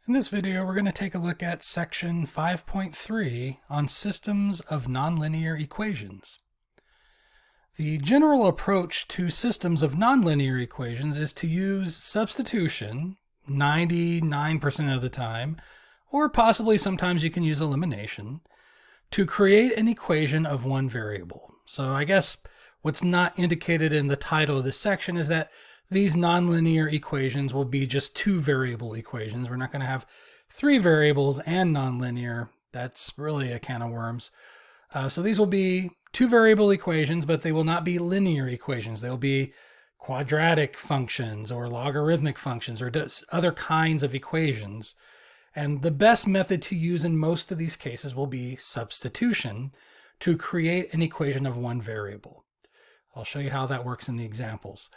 In this video, we're going to take a look at section 5.3 on systems of nonlinear equations. The general approach to systems of nonlinear equations is to use substitution 99% of the time, or possibly sometimes you can use elimination, to create an equation of one variable. So I guess what's not indicated in the title of this section is that these nonlinear equations will be just two variable equations. We're not going to have three variables and nonlinear. That's really a can of worms. So these will be two variable equations, but they will not be linear equations. They'll be quadratic functions or logarithmic functions or other kinds of equations. And the best method to use in most of these cases will be substitution to create an equation of one variable. I'll show you how that works in the examples.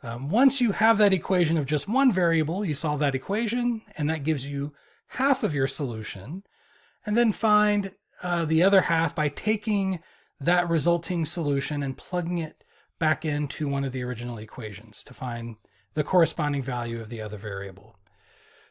Once you have that equation of just one variable, you solve that equation, and that gives you half of your solution. And then find the other half by taking that resulting solution and plugging it back into one of the original equations to find the corresponding value of the other variable.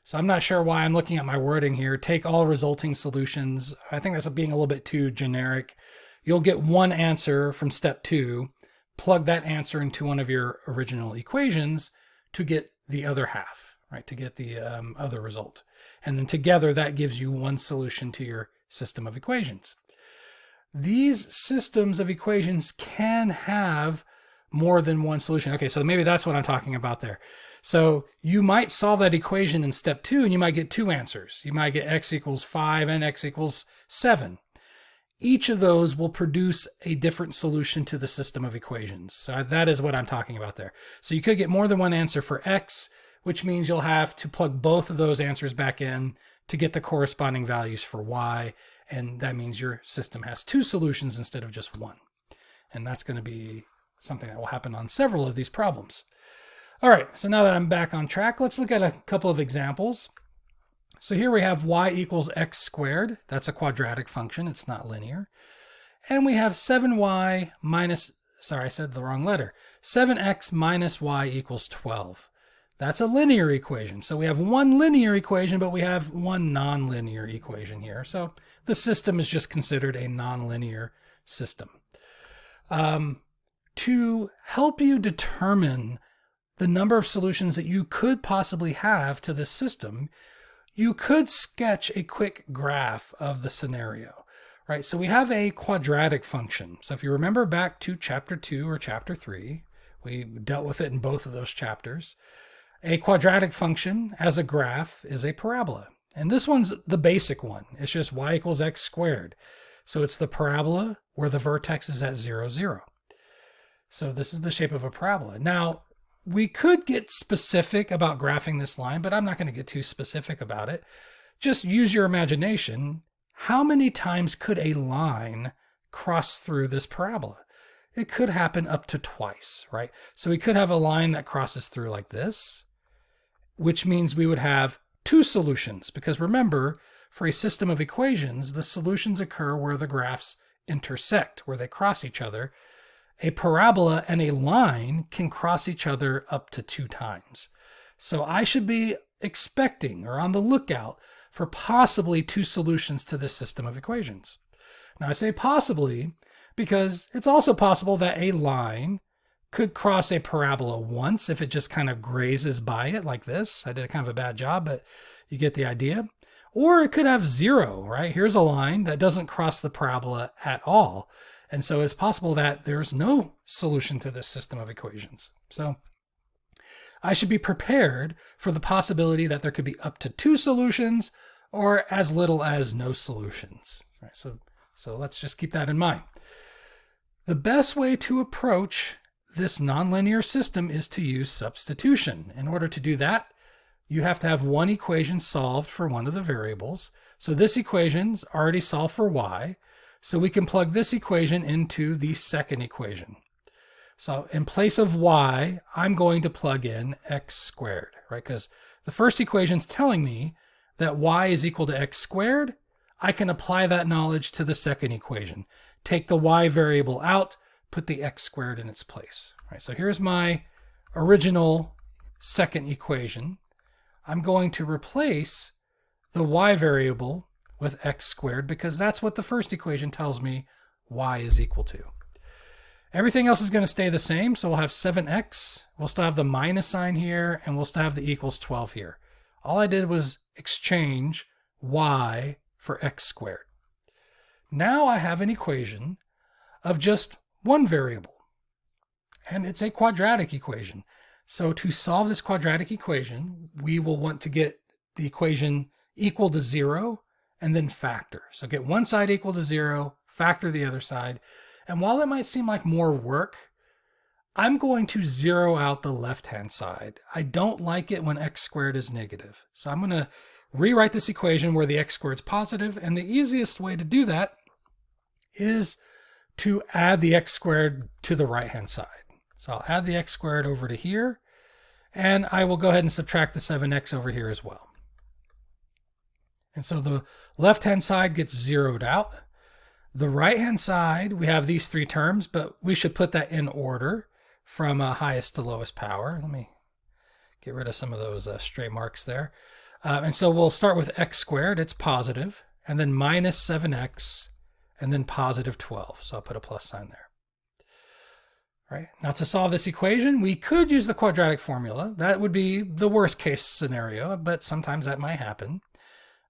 So I'm not sure why I'm looking at my wording here. Take all resulting solutions. I think that's being a little bit too generic. You'll get one answer from step 2. Plug that answer into one of your original equations to get the other half, right? To get the other result. And then together that gives you one solution to your system of equations. These systems of equations can have more than one solution. Okay, so maybe that's what I'm talking about there. So you might solve that equation in step 2 and you might get two answers. You might get x equals 5 and x equals 7. Each of those will produce a different solution to the system of equations. So that is what I'm talking about there. So you could get more than one answer for x, which means you'll have to plug both of those answers back in to get the corresponding values for y. And that means your system has two solutions instead of just one. And that's going to be something that will happen on several of these problems. All right, so now that I'm back on track, let's look at a couple of examples. So here we have y equals x squared. That's a quadratic function. It's not linear. And we have 7y minus, sorry, I said the wrong letter. 7x minus y equals 12. That's a linear equation. So we have one linear equation, but we have one nonlinear equation here. So the system is just considered a nonlinear system. To help you determine the number of solutions that you could possibly have to this system, you could sketch a quick graph of the scenario, right? So we have a quadratic function. So if you remember back to chapter 2 or chapter 3, we dealt with it in both of those chapters. A quadratic function as a graph is a parabola. And this one's the basic one. It's just y equals x squared. So it's the parabola where the vertex is at 0, 0. So this is the shape of a parabola. Now, we could get specific about graphing this line, but I'm not going to get too specific about it. Just use your imagination. How many times could a line cross through this parabola? It could happen up to twice, right? So we could have a line that crosses through like this, which means we would have two solutions. Because remember, for a system of equations, the solutions occur where the graphs intersect, where they cross each other. A parabola and a line can cross each other up to 2 times. So I should be expecting or on the lookout for possibly two solutions to this system of equations. Now I say possibly because it's also possible that a line could cross a parabola once if it just kind of grazes by it like this. I did kind of a bad job, but you get the idea. Or it could have 0, right? Here's a line that doesn't cross the parabola at all. And so it's possible that there's no solution to this system of equations. So I should be prepared for the possibility that there could be up to 2 solutions or as little as no solutions. Right, so let's just keep that in mind. The best way to approach this nonlinear system is to use substitution. In order to do that, you have to have one equation solved for one of the variables. So this equation's already solved for y. So we can plug this equation into the second equation. So in place of y, I'm going to plug in x squared, right? Because the first equation is telling me that y is equal to x squared. I can apply that knowledge to the second equation. Take the y variable out, put the x squared in its place. Right? So here's my original second equation. I'm going to replace the y variable with x squared because that's what the first equation tells me y is equal to. Everything else is going to stay the same, so we'll have 7x, we'll still have the minus sign here, and we'll still have the equals 12 here. All I did was exchange y for x squared. Now I have an equation of just one variable, and it's a quadratic equation. So to solve this quadratic equation, we will want to get the equation equal to 0 and then factor. So get one side equal to 0, factor the other side. And while it might seem like more work, I'm going to zero out the left-hand side. I don't like it when x squared is negative. So I'm going to rewrite this equation where the x squared is positive, and the easiest way to do that is to add the x squared to the right-hand side. So I'll add the x squared over to here, and I will go ahead and subtract the 7x over here as well. And so the left-hand side gets zeroed out. The right-hand side, we have these three terms, but we should put that in order from highest to lowest power. Let me get rid of some of those stray marks there. And so we'll start with x squared, it's positive, and then minus 7x, and then positive 12. So I'll put a plus sign there. All right. Now to solve this equation, we could use the quadratic formula. That would be the worst case scenario, but sometimes that might happen.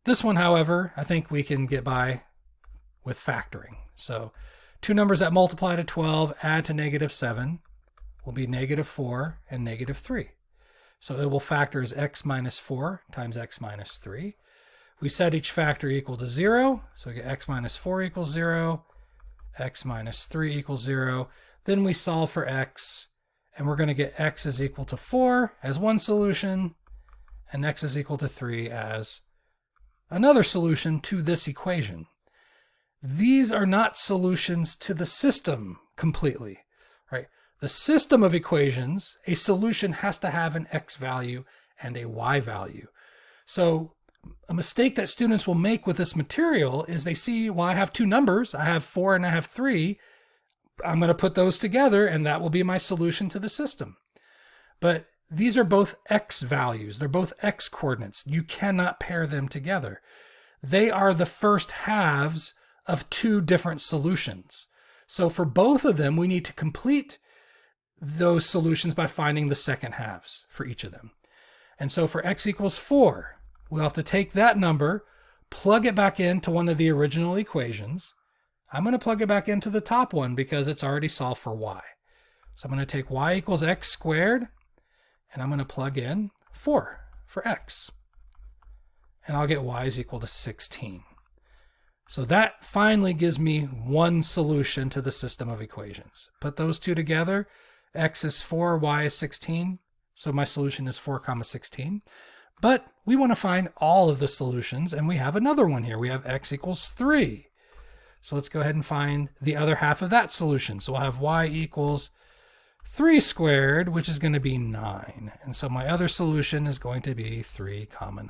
This one, however, I think we can get by with factoring. So two numbers that multiply to 12, add to negative 7, will be negative 4 and negative 3. So it will factor as x minus 4 times x minus 3. We set each factor equal to 0, so we get x minus 4 equals 0, x minus 3 equals 0. Then we solve for x, and we're going to get x is equal to 4 as one solution, and x is equal to 3 as another solution to this equation. These are not solutions to the system completely, right? The system of equations, a solution has to have an x value and a y value. So a mistake that students will make with this material is they see, well, I have two numbers. I have 4 and I have 3. I'm going to put those together and that will be my solution to the system. But these are both x values. They're both x coordinates. You cannot pair them together. They are the first halves of two different solutions. So for both of them, we need to complete those solutions by finding the second halves for each of them. And so for x equals 4, we'll have to take that number, plug it back into one of the original equations. I'm going to plug it back into the top one because it's already solved for y. So I'm going to take y equals x squared, and I'm going to plug in 4 for x. And I'll get y is equal to 16. So that finally gives me one solution to the system of equations. Put those two together, x is 4, y is 16. So my solution is 4, 16. But we want to find all of the solutions, and we have another one here. We have x equals 3. So let's go ahead and find the other half of that solution. So we'll have y equals 3 squared, which is going to be 9. And so my other solution is going to be 3, 9.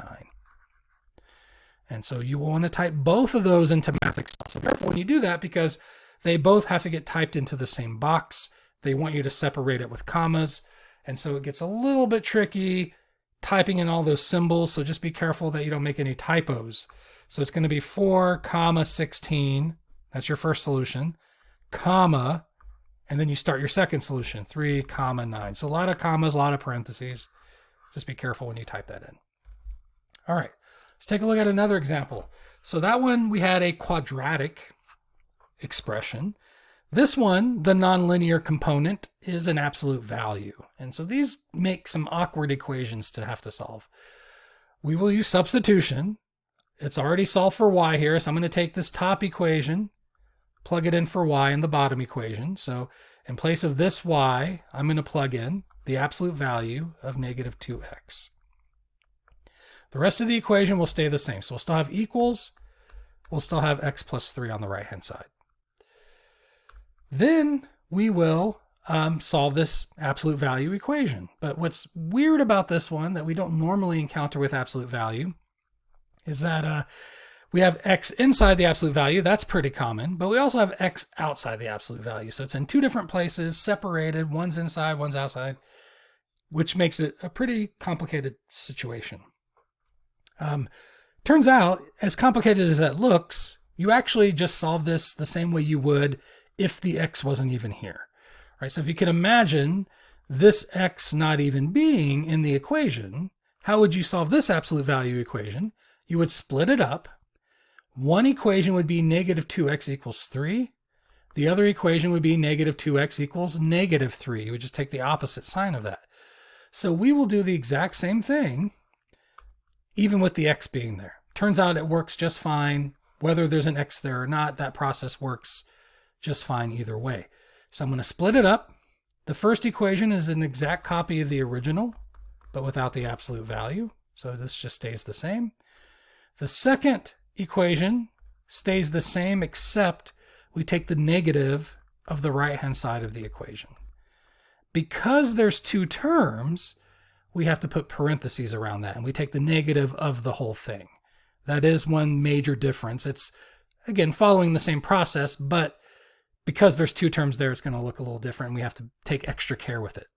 And so you will want to type both of those into Math Excel. So be careful when you do that because they both have to get typed into the same box. They want you to separate it with commas. And so it gets a little bit tricky typing in all those symbols. So just be careful that you don't make any typos. So it's going to be 4, 16. That's your first solution, comma, and then you start your second solution, 3, 9. So a lot of commas, a lot of parentheses. Just be careful when you type that in. All right, let's take a look at another example. So that one, we had a quadratic expression. This one, the nonlinear component, is an absolute value. And so these make some awkward equations to have to solve. We will use substitution. It's already solved for y here, so I'm going to take this top equation, plug it in for y in the bottom equation. So in place of this y, I'm going to plug in the absolute value of negative 2x. The rest of the equation will stay the same. So we'll still have equals, we'll still have x plus 3 on the right-hand side. Then we will solve this absolute value equation. But what's weird about this one that we don't normally encounter with absolute value is that we have x inside the absolute value. That's pretty common. But we also have x outside the absolute value. So it's in two different places, separated. One's inside, one's outside, which makes it a pretty complicated situation. Turns out, as complicated as that looks, you actually just solve this the same way you would if the x wasn't even here. Right? So if you can imagine this x not even being in the equation, how would you solve this absolute value equation? You would split it up. One equation would be negative 2x equals 3. The other equation would be negative 2x equals negative 3. You would just take the opposite sign of that. So we will do the exact same thing, even with the x being there. Turns out it works just fine. Whether there's an x there or not, that process works just fine either way. So I'm going to split it up. The first equation is an exact copy of the original, but without the absolute value. So this just stays the same. The second equation stays the same, except we take the negative of the right-hand side of the equation. Because there's two terms, we have to put parentheses around that, and we take the negative of the whole thing. That is one major difference. It's, again, following the same process, but because there's two terms there, it's going to look a little different, and we have to take extra care with it.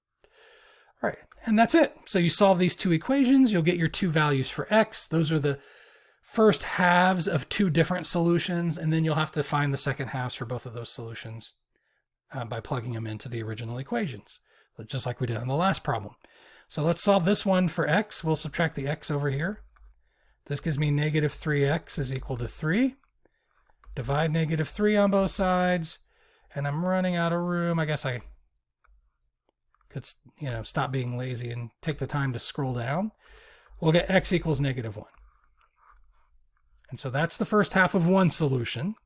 All right, and that's it. So you solve these two equations, you'll get your two values for x. Those are the first halves of two different solutions, and then you'll have to find the second halves for both of those solutions by plugging them into the original equations, just like we did on the last problem. So let's solve this one for x. We'll subtract the x over here. This gives me negative 3x is equal to 3. Divide negative 3 on both sides, and I'm running out of room. I guess I could, stop being lazy and take the time to scroll down. We'll get x equals negative 1. And so that's the first half of one solution.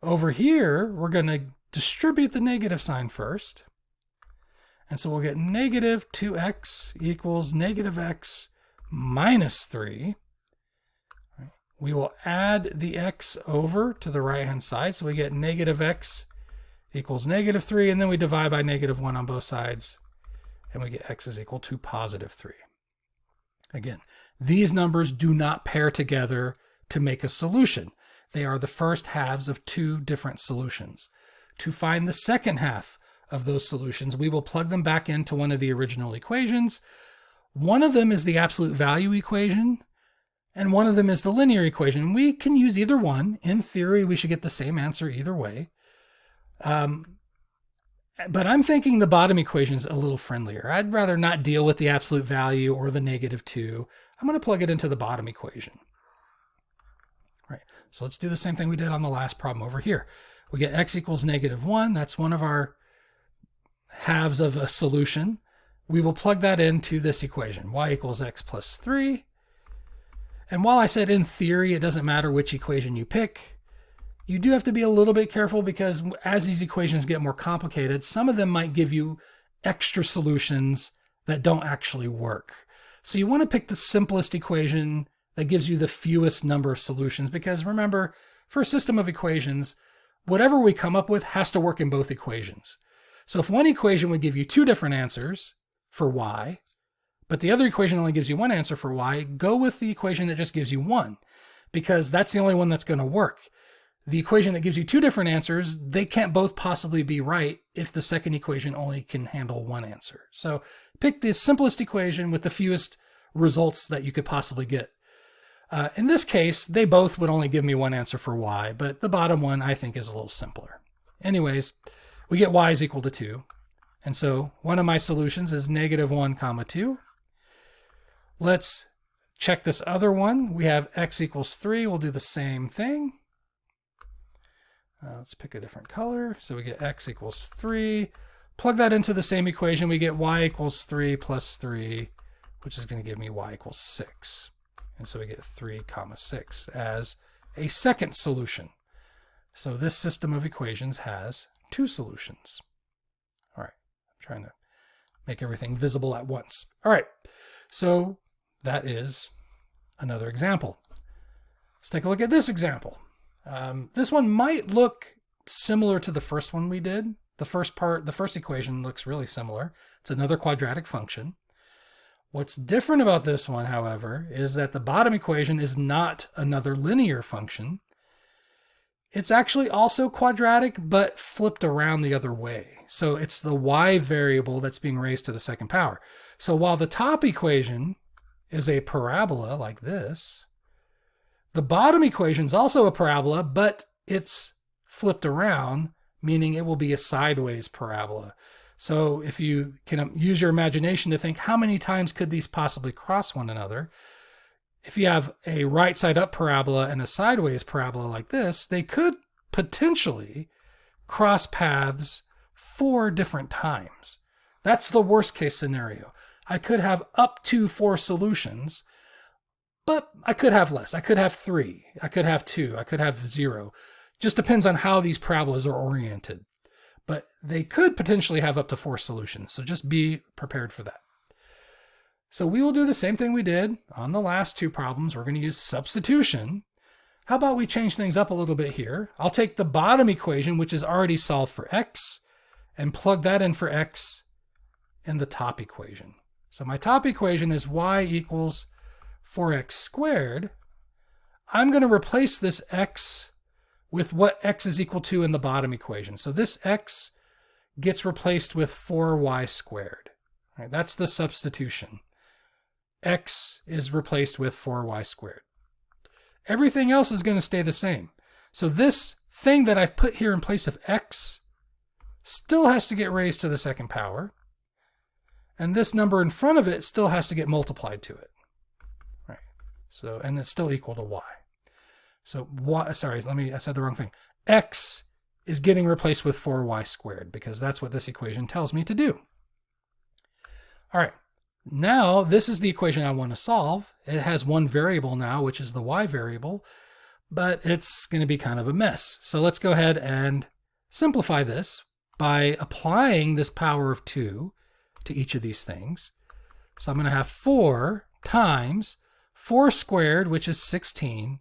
Over here, we're going to distribute the negative sign first. And so we'll get negative 2x equals negative x minus 3. We will add the x over to the right-hand side. So we get negative x equals negative 3. And then we divide by negative 1 on both sides. And we get x is equal to positive 3. Again, these numbers do not pair together to make a solution. They are the first halves of two different solutions. To find the second half of those solutions, we will plug them back into one of the original equations. One of them is the absolute value equation, and one of them is the linear equation. We can use either one. In theory, we should get the same answer either way. But I'm thinking the bottom equation is a little friendlier. I'd rather not deal with the absolute value or the negative 2. I'm going to plug it into the bottom equation. Right. So let's do the same thing we did on the last problem over here. We get x equals negative 1. That's one of our halves of a solution. We will plug that into this equation. Y equals x plus 3. And while I said in theory it doesn't matter which equation you pick, you do have to be a little bit careful, because as these equations get more complicated, some of them might give you extra solutions that don't actually work. So you want to pick the simplest equation that gives you the fewest number of solutions, because remember, for a system of equations, whatever we come up with has to work in both equations. So if one equation would give you two different answers for y, but the other equation only gives you one answer for y, go with the equation that just gives you one, because that's the only one that's going to work. The equation that gives you two different answers, they can't both possibly be right if the second equation only can handle one answer. So pick the simplest equation with the fewest results that you could possibly get. In this case, they both would only give me one answer for y, but the bottom one I think is a little simpler. Anyways, we get y is equal to 2. And so one of my solutions is negative 1 comma 2. Let's check this other one. We have x equals 3. We'll do the same thing. Let's pick a different color. So we get x equals 3. Plug that into the same equation. We get y equals 3 plus 3, which is going to give me y equals 6. And so we get 3 comma 6 as a second solution. So this system of equations has two solutions. All right, I'm trying to make everything visible at once. All right, so that is another example. Let's take a look at this example. This one might look similar to the first one we did. The first equation looks really similar. It's another quadratic function. What's different about this one, however, is that the bottom equation is not another linear function. It's actually also quadratic, but flipped around the other way. So it's the y variable that's being raised to the second power. So while the top equation is a parabola like this, The bottom equation is also a parabola, but it's flipped around, meaning it will be a sideways parabola. So if you can use your imagination to think how many times could these possibly cross one another, if you have a right side up parabola and a sideways parabola like this, they could potentially cross paths 4 different times. That's the worst case scenario. I could have up to 4 solutions, but I could have less. I could have 3. I could have 2. I could have 0. Just depends on how these parabolas are oriented. But they could potentially have up to 4 solutions. So just be prepared for that. So we will do the same thing we did on the last 2 problems. We're going to use substitution. How about we change things up a little bit here? I'll take the bottom equation, which is already solved for x, and plug that in for x in the top equation. So my top equation is y equals 4x squared. I'm going to replace this x with what x is equal to in the bottom equation. So this x gets replaced with 4y squared. All right, that's the substitution. X is replaced with 4y squared. Everything else is going to stay the same. So this thing that I've put here in place of x still has to get raised to the second power. And this number in front of it still has to get multiplied to it. Right. So, and it's still equal to y. So y, sorry, I said the wrong thing. X is getting replaced with 4y squared because that's what this equation tells me to do. All right. Now, this is the equation I want to solve. It has one variable now, which is the y variable, but it's going to be kind of a mess. So let's go ahead and simplify this by applying this power of 2 to each of these things. So I'm going to have 4 times 4 squared, which is 16,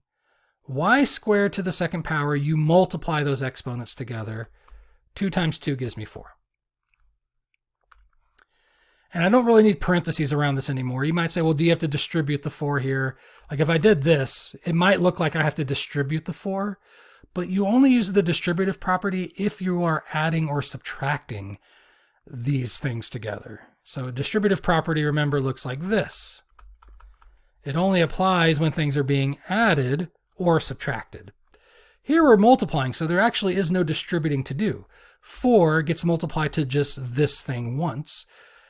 y squared to the second power. You multiply those exponents together. 2 times 2 gives me 4. And I don't really need parentheses around this anymore. You might say, well, do you have to distribute the 4 here? Like if I did this, it might look like I have to distribute the 4, but you only use the distributive property if you are adding or subtracting these things together. So a distributive property, remember, looks like this. It only applies when things are being added or subtracted. Here we're multiplying, so there actually is no distributing to do. 4 gets multiplied to just this thing once.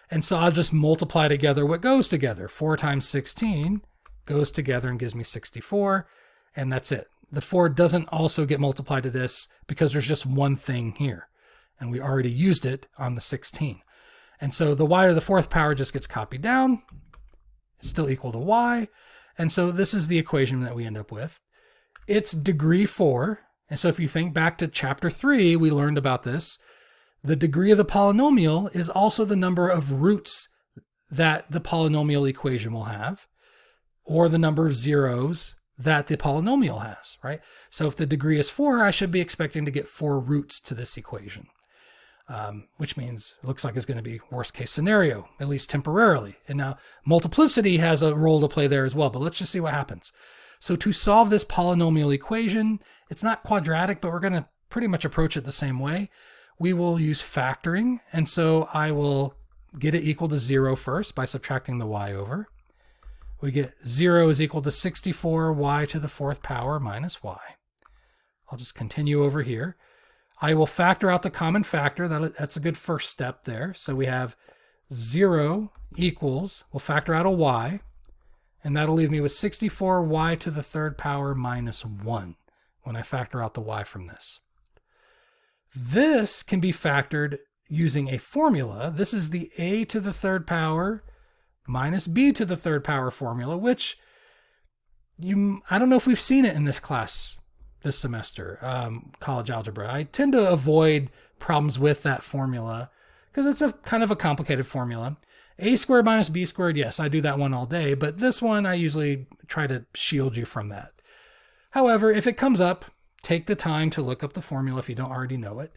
And so I'll just multiply together what goes together. 4 times 16 goes together and gives me 64, and that's it. The 4 doesn't also get multiplied to this because there's just one thing here, and we already used it on the 16. And so the y to the 4th power just gets copied down. It's still equal to y. And so this is the equation that we end up with. It's degree 4. And so if you think back to chapter 3, we learned about this. The degree of the polynomial is also the number of roots that the polynomial equation will have, or the number of zeros that the polynomial has, right? So if the degree is 4, I should be expecting to get 4 roots to this equation, which means it looks like it's going to be worst case scenario, at least temporarily. And now multiplicity has a role to play there as well, but let's just see what happens. So to solve this polynomial equation, it's not quadratic, but we're going to pretty much approach it the same way. We will use factoring, and so I will get it equal to 0 first by subtracting the y over. We get 0 is equal to 64 y to the 4th power minus y. I'll just continue over here. I will factor out the common factor. That's a good first step there. So we have 0 equals, we'll factor out a y, and that'll leave me with 64 y to the 3rd power minus 1 when I factor out the y from this. This can be factored using a formula. This is the a to the 3rd power minus b to the 3rd power formula, which I don't know if we've seen it in this class this semester, college algebra. I tend to avoid problems with that formula because it's a kind of a complicated formula. A squared minus b squared, yes, I do that one all day, but this one I usually try to shield you from that. However, if it comes up, take the time to look up the formula if you don't already know it.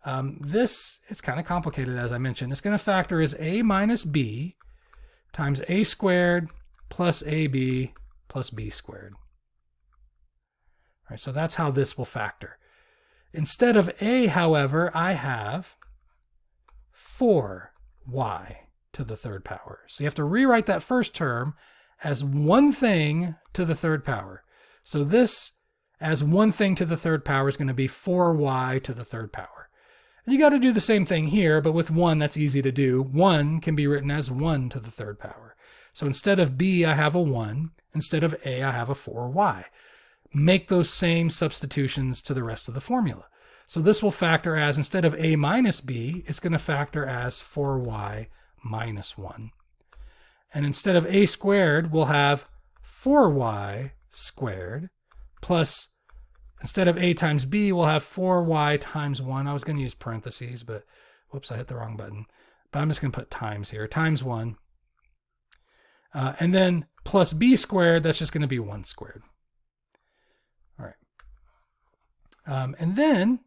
It's kind of complicated, as I mentioned. It's going to factor as a minus b times a squared plus ab plus b squared. All right, so that's how this will factor. Instead of a, however, I have 4y to the 3rd power. So you have to rewrite that first term as one thing to the 3rd power. So this, as one thing to the third power, is going to be 4y to the third power. And you got to do the same thing here, but with 1, that's easy to do. 1 can be written as 1 to the third power. So instead of b, I have a 1. Instead of a, I have a 4y. Make those same substitutions to the rest of the formula. So this will factor as, instead of a minus b, it's going to factor as 4y minus 1. And instead of a squared, we'll have 4y squared plus, instead of a times b, we'll have 4y times 1. I was going to use parentheses, but whoops, I hit the wrong button. But I'm just going to put times here, times 1. And then plus b squared, that's just going to be 1 squared. All right. And then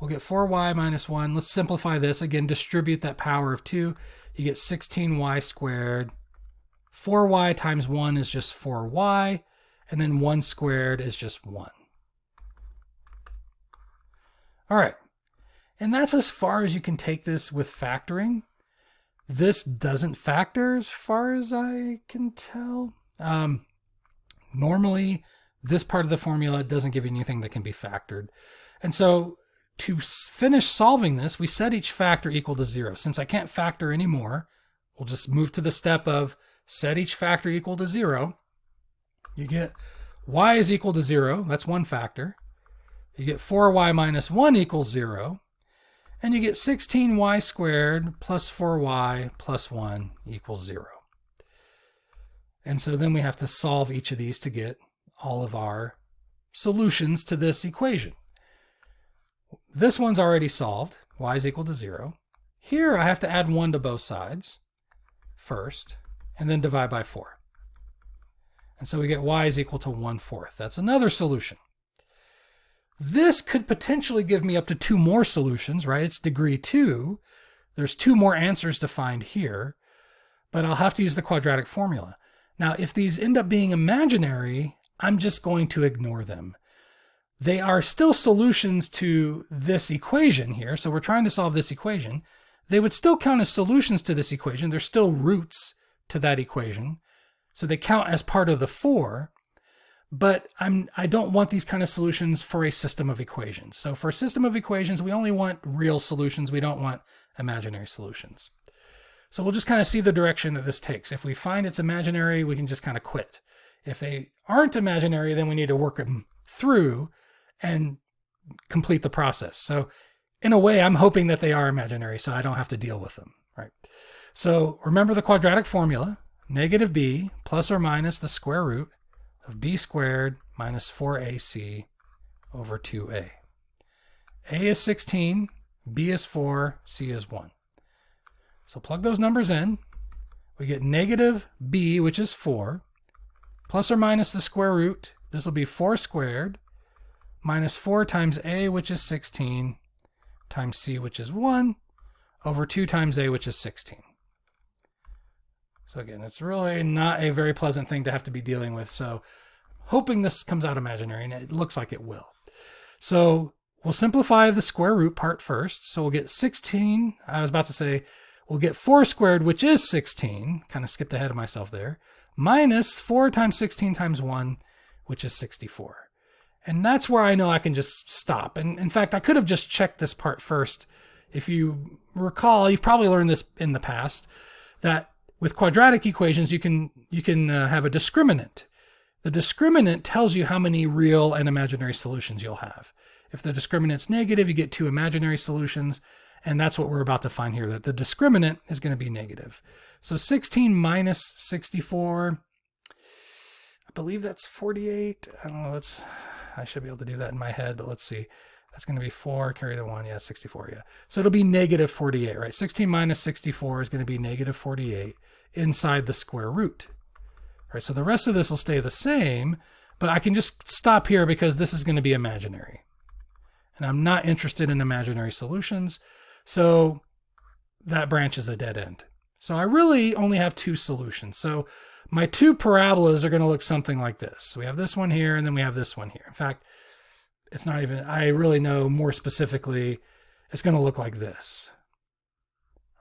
we'll get 4y minus 1. Let's simplify this. Again, distribute that power of 2. You get 16y squared. 4y times 1 is just 4y. And then 1 squared is just 1. All right. And that's as far as you can take this with factoring. This doesn't factor as far as I can tell. Normally, this part of the formula doesn't give you anything that can be factored. And so to finish solving this, we set each factor equal to 0. Since I can't factor anymore, we'll just move to the step of set each factor equal to 0. You get y is equal to 0. That's one factor. You get 4y minus 1 equals 0. And you get 16y squared plus 4y plus 1 equals 0. And so then we have to solve each of these to get all of our solutions to this equation. This one's already solved. Y is equal to 0. Here I have to add 1 to both sides first, and then divide by 4. And so we get y is equal to 1/4. That's another solution. This could potentially give me up to 2 more solutions, right? It's degree 2. There's 2 more answers to find here, but I'll have to use the quadratic formula. Now, if these end up being imaginary, I'm just going to ignore them. They are still solutions to this equation here, so we're trying to solve this equation. They would still count as solutions to this equation. They're still roots to that equation, so they count as part of the 4. But I don't want these kind of solutions for a system of equations. So for a system of equations, we only want real solutions. We don't want imaginary solutions. So we'll just kind of see the direction that this takes. If we find it's imaginary, we can just kind of quit. If they aren't imaginary, then we need to work them through and complete the process. So in a way, I'm hoping that they are imaginary so I don't have to deal with them, right? So remember the quadratic formula, negative b plus or minus the square root of b squared minus 4ac over 2a. A is 16, b is 4, c is 1. So plug those numbers in. We get negative b, which is 4, plus or minus the square root. This will be 4 squared minus 4 times a, which is 16, times c, which is 1, over 2 times a, which is 16. So again, it's really not a very pleasant thing to have to be dealing with. So hoping this comes out imaginary, and it looks like it will. So we'll simplify the square root part first. So we'll get 16. I was about to say we'll get 4 squared, which is 16. Kind of skipped ahead of myself there. Minus 4 times 16 times 1, which is 64. And that's where I know I can just stop. And in fact, I could have just checked this part first. If you recall, you've probably learned this in the past, that with quadratic equations, you can have a discriminant. The discriminant tells you how many real and imaginary solutions you'll have. If the discriminant's negative, you get 2 imaginary solutions, and that's what we're about to find here, that the discriminant is going to be negative. So 16 minus 64, I believe that's 48. I don't know, I should be able to do that in my head, but let's see. That's going to be 4, carry the 1, yeah, 64, yeah. So it'll be negative 48, right? 16 minus 64 is going to be negative 48 inside the square root. All right, so the rest of this will stay the same, but I can just stop here because this is going to be imaginary. And I'm not interested in imaginary solutions, so that branch is a dead end. So I really only have 2 solutions. So my 2 parabolas are going to look something like this. So we have this one here, and then we have this one here. In fact, it's not even, I really know more specifically, it's going to look like this.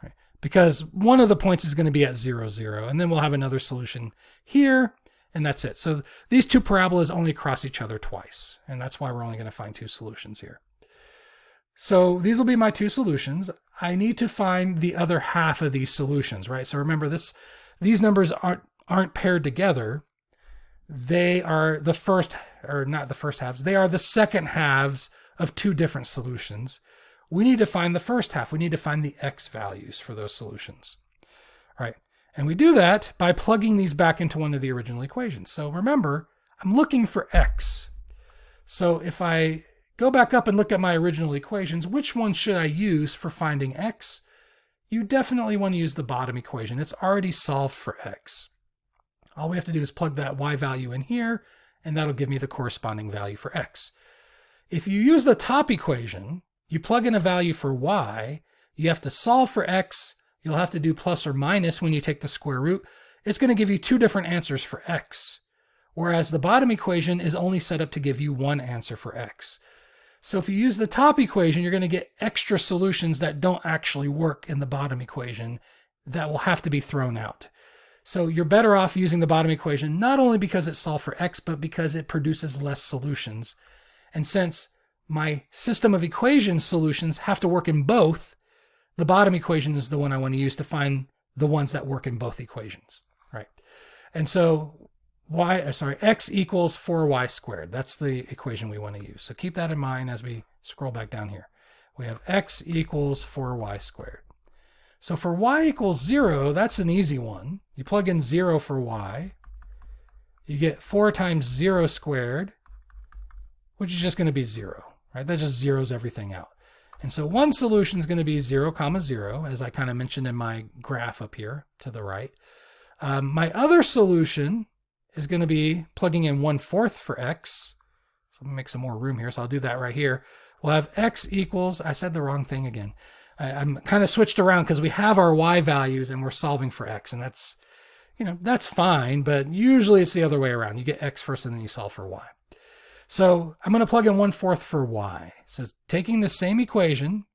Right? Because one of the points is going to be at 0, 0, and then we'll have another solution here, and that's it. So these two parabolas only cross each other twice, and that's why we're only going to find two solutions here. So these will be my two solutions. I need to find the other half of these solutions, right? So remember these numbers aren't paired together. They are the first, or not the first halves, they are the second halves of two different solutions. We need to find the first half. We need to find the x values for those solutions. All right. And we do that by plugging these back into one of the original equations. So remember, I'm looking for x. So if I go back up and look at my original equations, which one should I use for finding x? You definitely want to use the bottom equation. It's already solved for x. All we have to do is plug that y value in here, and that'll give me the corresponding value for x. If you use the top equation, you plug in a value for y, you have to solve for x, you'll have to do plus or minus when you take the square root. It's going to give you two different answers for x, whereas the bottom equation is only set up to give you one answer for x. So if you use the top equation, you're going to get extra solutions that don't actually work in the bottom equation that will have to be thrown out. So you're better off using the bottom equation, not only because it's solved for x, but because it produces less solutions. And since my system of equations solutions have to work in both, the bottom equation is the one I want to use to find the ones that work in both equations, right? And so x equals 4y squared. That's the equation we want to use. So keep that in mind as we scroll back down here. We have x equals 4y squared. So for y equals 0, that's an easy one. You plug in 0 for y. You get 4 times 0 squared, which is just going to be 0, right? That just zeroes everything out. And so one solution is going to be 0, 0, as I kind of mentioned in my graph up here to the right. My other solution is going to be plugging in 1/4 for x. So I'm going to make some more room here, so I'll do that right here. We'll have x equals, I said the wrong thing again. I'm kind of switched around because we have our y values and we're solving for x, and that's, that's fine, but usually it's the other way around. You get x first and then you solve for y. So I'm going to plug in 1/4 for y. So taking the same equation,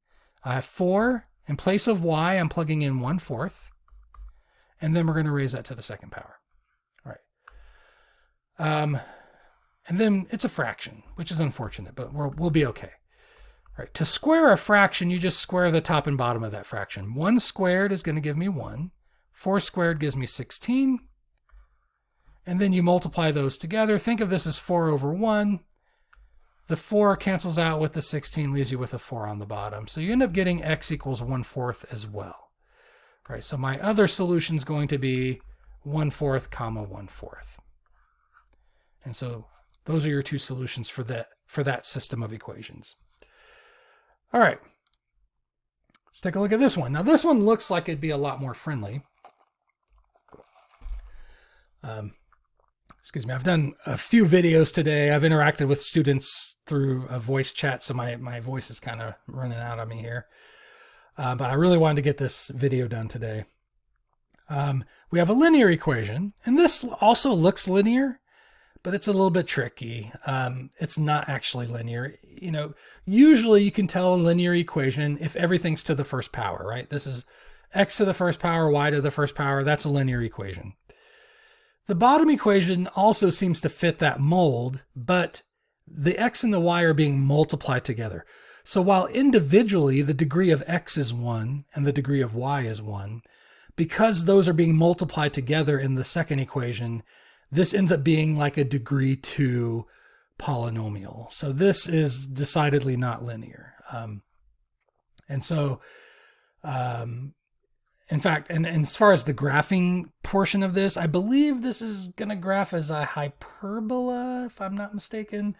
I have 4. In place of y, I'm plugging in 1/4. And then we're going to raise that to the second power. All right. And then it's a fraction, which is unfortunate, but we'll be okay. All right. To square a fraction, you just square the top and bottom of that fraction. 1 squared is going to give me 1. 4 squared gives me 16. And then you multiply those together. Think of this as 4 over 1. The 4 cancels out with the 16, leaves you with a 4 on the bottom. So you end up getting x equals 1/4 as well. All right, so my other solution is going to be 1/4, 1/4. And so those are your two solutions for that system of equations. All right, let's take a look at this one. Now this one looks like it'd be a lot more friendly. Excuse me, I've done a few videos today. I've interacted with students through a voice chat, so my voice is kind of running out on me here. But I really wanted to get this video done today. We have a linear equation, and this also looks linear, but it's a little bit tricky. It's not actually linear. Usually you can tell a linear equation if everything's to the first power, right? This is x to the first power, y to the first power. That's a linear equation. The bottom equation also seems to fit that mold, but the x and the y are being multiplied together. So while individually the degree of x is 1 and the degree of y is 1, because those are being multiplied together in the second equation, this ends up being like a degree 2 polynomial. So this is decidedly not linear. In fact, and as far as the graphing portion of this, I believe this is going to graph as a hyperbola, if I'm not mistaken,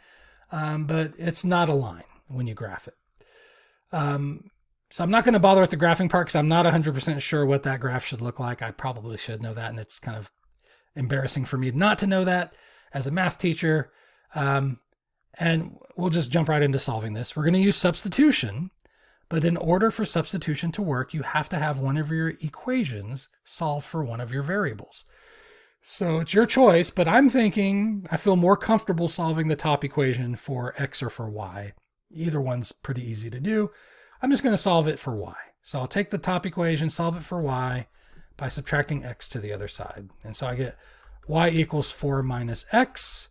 but it's not a line when you graph it. So I'm not going to bother with the graphing part because I'm not 100% sure what that graph should look like. I probably should know that, and it's kind of embarrassing for me not to know that as a math teacher. And we'll just jump right into solving this. We're going to use substitution. But in order for substitution to work, you have to have one of your equations solve for one of your variables. So it's your choice, but I feel more comfortable solving the top equation for x or for y. Either one's pretty easy to do. I'm just going to solve it for y. So I'll take the top equation, solve it for y by subtracting x to the other side. And so I get y equals 4 minus x.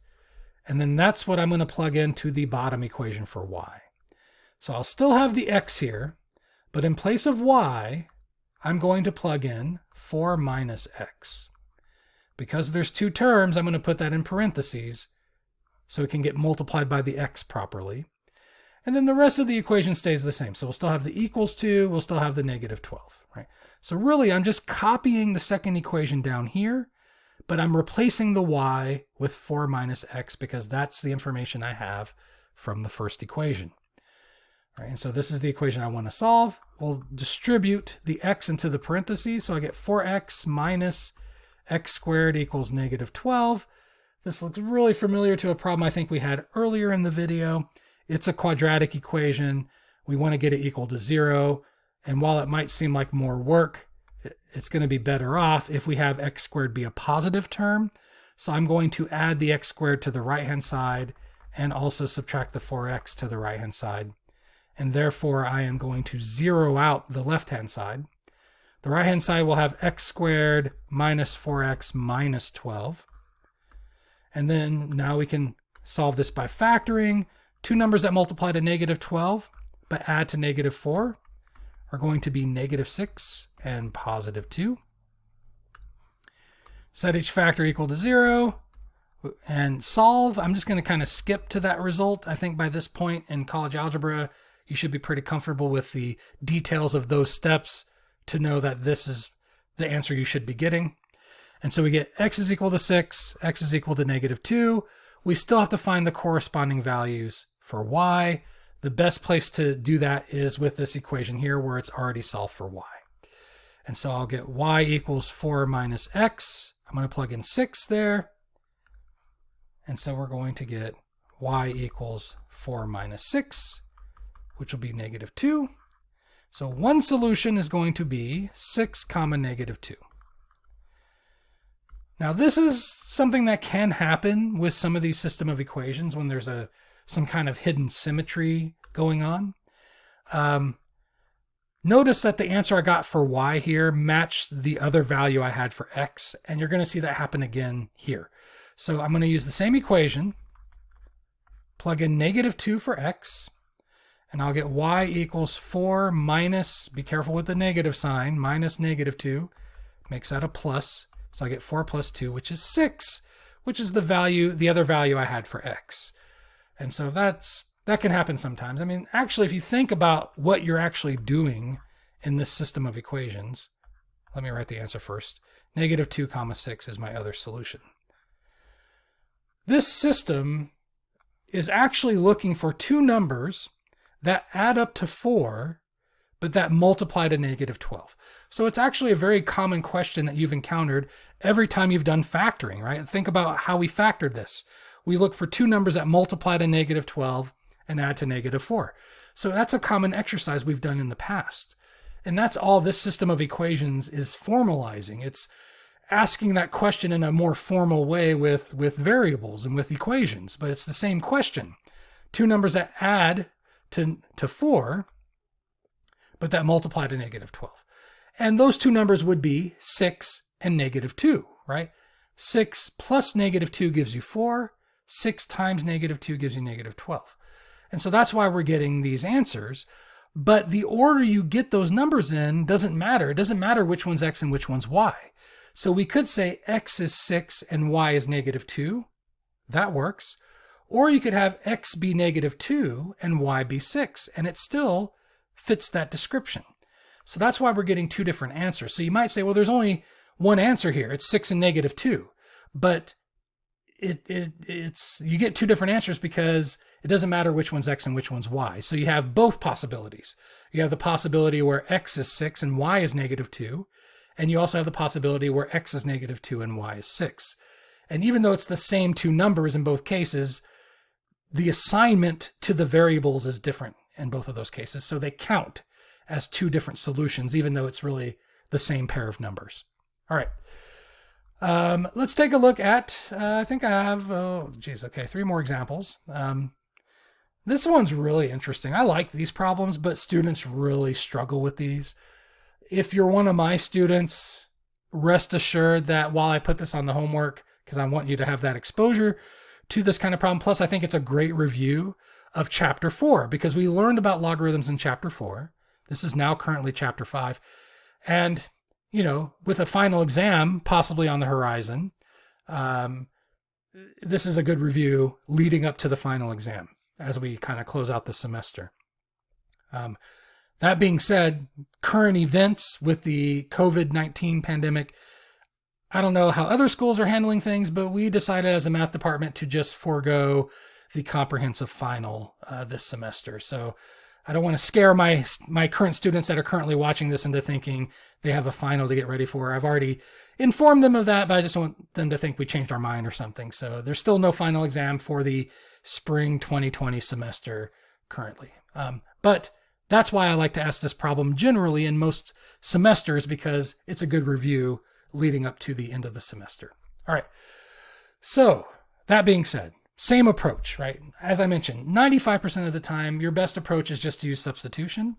And then that's what I'm going to plug into the bottom equation for y. So I'll still have the x here, but in place of y, I'm going to plug in 4 minus x. Because there's two terms, I'm going to put that in parentheses so it can get multiplied by the x properly. And then the rest of the equation stays the same. So we'll still have the equals 2, we'll still have the negative 12, right? So really, I'm just copying the second equation down here, but I'm replacing the y with 4 minus x because that's the information I have from the first equation. Right, and so this is the equation I want to solve. We'll distribute the x into the parentheses, so I get 4x minus x squared equals negative 12. This looks really familiar to a problem I think we had earlier in the video. It's a quadratic equation. We want to get it equal to 0. And while it might seem like more work, it's going to be better off if we have x squared be a positive term. So I'm going to add the x squared to the right-hand side and also subtract the 4x to the right-hand side. And therefore, I am going to zero out the left-hand side. The right-hand side will have x squared minus 4x minus 12. And then now we can solve this by factoring. Two numbers that multiply to negative 12 but add to negative 4 are going to be negative 6 and positive 2. Set each factor equal to 0 and solve. I'm just going to kind of skip to that result. I think by this point in college algebra, you should be pretty comfortable with the details of those steps to know that this is the answer you should be getting. And so we get x is equal to 6, x is equal to negative 2. We still have to find the corresponding values for y. The best place to do that is with this equation here where it's already solved for y. And so I'll get y equals 4 minus x. I'm going to plug in 6 there. And so we're going to get y equals 4 minus 6, which will be negative 2. So one solution is going to be 6 comma negative 2. Now this is something that can happen with some of these system of equations when there's some kind of hidden symmetry going on. Notice that the answer I got for y here matched the other value I had for x, and you're going to see that happen again here. So I'm going to use the same equation, plug in negative 2 for x, and I'll get y equals 4 minus, be careful with the negative sign, minus negative 2, makes that a plus. So I get 4 plus 2, which is 6, which is the other value I had for x. And so that can happen sometimes. I mean, actually, if you think about what you're actually doing in this system of equations, let me write the answer first. Negative 2 comma 6 is my other solution. This system is actually looking for two numbers that add up to 4, but that multiply to negative 12. So it's actually a very common question that you've encountered every time you've done factoring, right? Think about how we factored this. We look for two numbers that multiply to negative 12 and add to negative 4. So that's a common exercise we've done in the past. And that's all this system of equations is formalizing. It's asking that question in a more formal way with variables and with equations, but it's the same question. Two numbers that add to 4, but that multiply to negative 12. And those two numbers would be 6 and negative 2, right? 6 plus negative 2 gives you 4. 6 times negative 2 gives you negative 12. And so that's why we're getting these answers. But the order you get those numbers in doesn't matter. It doesn't matter which one's x and which one's y. So we could say x is 6 and y is negative 2. That works. Or you could have x be negative 2 and y be 6, and it still fits that description. So that's why we're getting two different answers. So you might say, well, there's only one answer here. It's 6 and negative 2. But you get two different answers because it doesn't matter which one's x and which one's y. So you have both possibilities. You have the possibility where x is 6 and y is negative 2. And you also have the possibility where x is negative 2 and y is 6. And even though it's the same two numbers in both cases, the assignment to the variables is different in both of those cases. So they count as two different solutions, even though it's really the same pair of numbers. All right. Let's take a look at, I think I have, three more examples. This one's really interesting. I like these problems, but students really struggle with these. If you're one of my students, rest assured that while I put this on the homework, because I want you to have that exposure to this kind of problem. Plus, I think it's a great review of chapter 4 because we learned about logarithms in chapter 4. This is now currently chapter 5. And, you know, with a final exam possibly on the horizon, this is a good review leading up to the final exam as we kind of close out the semester. That being said, current events with the COVID-19 pandemic, I don't know how other schools are handling things, but we decided as a math department to just forego the comprehensive final this semester. So I don't want to scare my current students that are currently watching this into thinking they have a final to get ready for. I've already informed them of that, but I just don't want them to think we changed our mind or something. So there's still no final exam for the spring 2020 semester currently. But that's why I like to ask this problem generally in most semesters, because it's a good review leading up to the end of the semester. All right. So that being said, same approach, right? As I mentioned, 95% of the time, your best approach is just to use substitution.